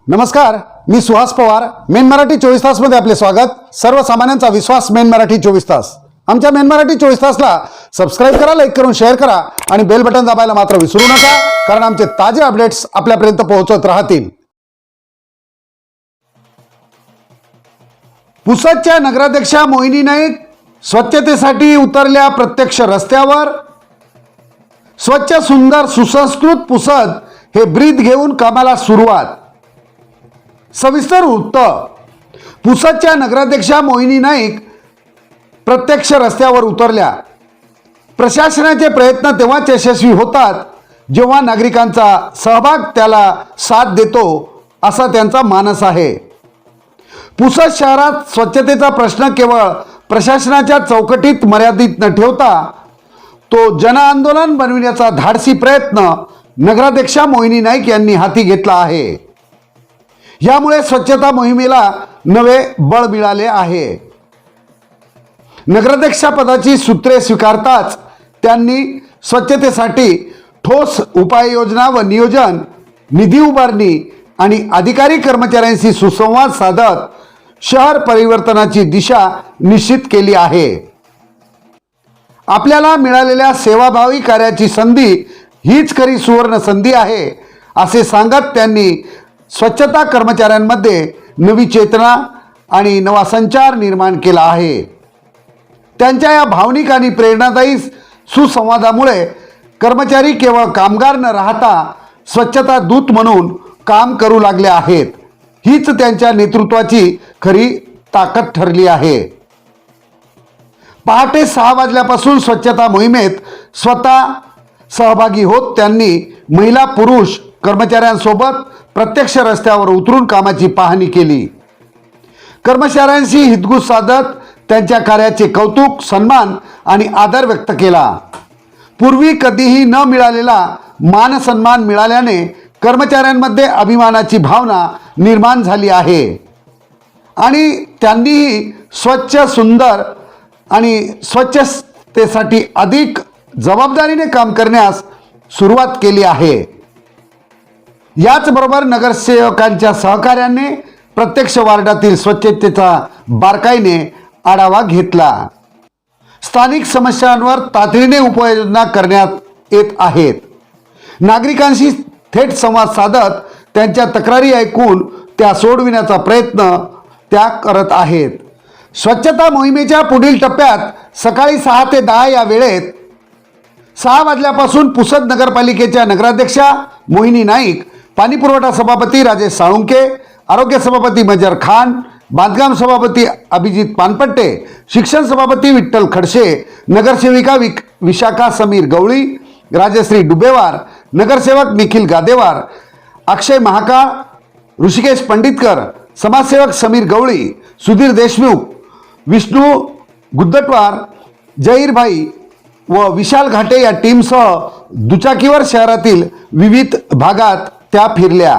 नमस्कार, मी सुहास पवार. मेन मराठी 24 तासमध्ये आपले स्वागत. सर्वसामान्यांचा विश्वास मेन मराठी 24 तास. आमच्या मेन मराठी 24 तासला सबस्क्राईब करा, लाईक करून शेअर करा आणि बेल बटन दाबायला मात्र विसरू नका, कारण आमचे ताजे अपडेट्स आपल्यापर्यंत पोहोचत राहतील. पुसदच्या नगराध्यक्षा मोहिनी नाईक स्वच्छतेसाठी उतरल्या प्रत्यक्ष रस्त्यावर. स्वच्छ सुंदर सुसंस्कृत पुसद हे ब्रीद घेऊन कामाला सुरुवात. सविस्तर वृत्त. पुसदच्या नगराध्यक्षा मोहिनी नाईक प्रत्यक्ष रस्त्यावर उतरल्या. प्रशासनाचे प्रयत्न तेव्हाच यशस्वी होतात जेव्हा नागरिकांचा सहभाग त्याला साथ देतो, असा त्यांचा मानस आहे. पुसद शहरात स्वच्छतेचा प्रश्न केवळ प्रशासनाच्या चौकटीत मर्यादित न ठेवता तो जनआंदोलन बनविण्याचा धाडसी प्रयत्न नगराध्यक्षा मोहिनी नाईक यांनी हाती घेतला आहे. यामुळे स्वच्छता मोहिमेला नवे बळ मिळाले आहे. नगराध्यक्षपदाची सूत्रे स्वीकारताच त्यांनी स्वच्छतेसाठी ठोस उपाययोजना व नियोजन, निधी उभारणी आणि अधिकारी कर्मचाऱ्यांशी सुसंवाद साधत शहर परिवर्तनाची दिशा निश्चित केली आहे. आपल्याला मिळालेल्या सेवाभावी कार्याची संधी हीच खरी सुवर्ण संधी आहे, असे सांगत त्यांनी स्वच्छता कर्मचाऱ्यांमध्ये नवी चेतना आणि नवा संचार निर्माण केला आहे. त्यांच्या या भावनिक आणि प्रेरणादायी सुसंवादामुळे कर्मचारी केवळ कामगार न राहता स्वच्छता दूत म्हणून काम करू लागले आहेत. हीच त्यांच्या नेतृत्वाची खरी ताकद ठरली आहे. पहाटे 6 वाजल्यापासून स्वच्छता मोहिमेत स्वतः सहभागी होत त्यांनी महिला पुरुष कर्मचाऱ्यांसोबत प्रत्यक्ष रस्त्यावर उतरून कामाची पाहणी केली. कर्मचाऱ्यांशी हितगुज साधत त्यांच्या कार्याचे कौतुक, सन्मान आणि आदर व्यक्त केला. पूर्वी कधीही न मिळालेला मान सन्मान मिळाल्याने कर्मचाऱ्यांमध्ये अभिमानाची भावना निर्माण झाली आहे आणि त्यांनीही स्वच्छ सुंदर आणि स्वच्छतेसाठी अधिक जबाबदारीने काम करण्यास सुरुवात केली आहे. याचबरोबर नगरसेवकांच्या सहकार्याने प्रत्यक्ष वार्डातील स्वच्छतेचा बारकाईने आढावा घेतला. स्थानिक समस्यांवर तातडीने उपाययोजना करण्यात येत आहेत. नागरिकांशी थेट संवाद साधत त्यांच्या तक्रारी ऐकून त्या सोडविण्याचा प्रयत्न त्या करत आहेत. स्वच्छता मोहिमेच्या पुढील टप्प्यात सकाळी 6 ते 10 या वेळेत 6 वाजल्यापासून पुसद नगरपालिकेच्या नगराध्यक्षा मोहिनी नाईक, पाणीपुरवठा सभापती राजेश साळुंके, आरोग्य सभापती मजर खान, बांधकाम सभापती अभिजित पानपट्टे, शिक्षण सभापती विठ्ठल खडसे, नगरसेविका विशाखा समीर गवळी, राजश्री डुबेवार, नगरसेवक निखिल गादेवार, अक्षय महाकाळ, ऋषिकेश पंडितकर, समाजसेवक समीर गवळी, सुधीर देशमुख, विष्णू गुद्दटवार, जहीरभाई व विशाल घाटे या टीमसह दुचाकीवर शहरातील विविध भागात त्या फिरल्या.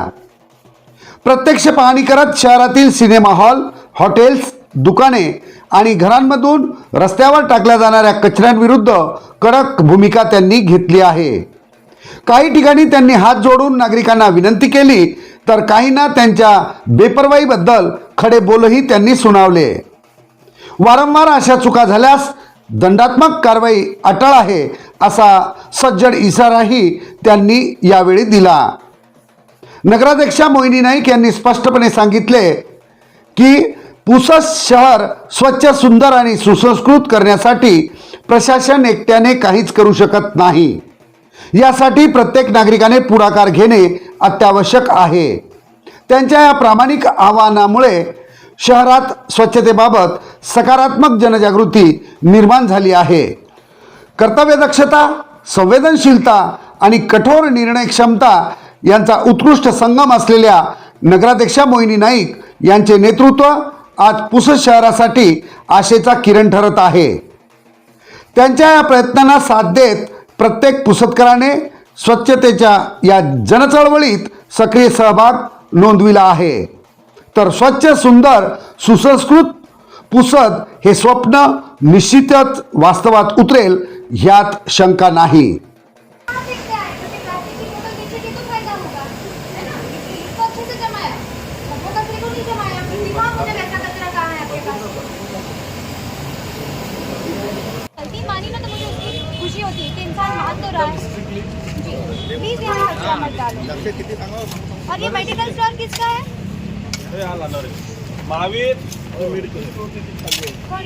प्रत्यक्ष पाहणी करत शहरातील सिनेमा हॉल, हॉटेल्स, दुकाने आणि घरांमधून रस्त्यावर टाकल्या जाणाऱ्या कचऱ्यांविरुद्ध कडक भूमिका त्यांनी घेतली आहे. काही ठिकाणी त्यांनी हात जोडून नागरिकांना विनंती केली, तर काहींना त्यांच्या बेपर्वाईबद्दल खडे बोलही त्यांनी सुनावले. वारंवार अशा चुका झाल्यास दंडात्मक कारवाई अटळ आहे, असा सज्जड इशाराही त्यांनी यावेळी दिला. नगराध्यक्षा मोहिनी नाईक यांनी स्पष्टपणे सांगितले की पुसद शहर स्वच्छ, सुंदर आणि सुसंस्कृत करण्यासाठी प्रशासन एकट्याने काहीच करू शकत नाही. यासाठी प्रत्येक नागरिकाने पुढाकार घेणे अत्यावश्यक आहे. त्यांच्या या प्रामाणिक आवाहनामुळे शहरात स्वच्छतेबाबत सकारात्मक जनजागृती निर्माण झाली आहे. कर्तव्यदक्षता, संवेदनशीलता आणि कठोर निर्णय क्षमता यांचा उत्कृष्ट संगम असलेल्या नगराध्यक्षा मोहिनी नाईक यांचे नेतृत्व आज पुसद शहरासाठी आशेचा किरण ठरत आहे. त्यांच्या या प्रयत्नांना साथ देत प्रत्येक पुसदकराने स्वच्छतेच्या या जनचळवळीत सक्रिय सहभाग नोंदविला आहे. तर स्वच्छ, सुंदर, सुसंस्कृत पुसद हे स्वप्न निश्चितच वास्तवात उतरेल, ह्यात शंका नाही. तो फायदा होगा, है ना? तो अच्छे से जमाया। वो कचरे को नीचे मारा, दिखाओ मुझे वैसा कचरा कहाँ है आपके पास। गलती मानी ना तो मुझे उसकी खुशी होती है कि इंसान मान तो रहा है। जी प्लीज यहाँ कचरा मत डालो। और ये मेडिकल स्टोर किसका है? महावीर कौन है?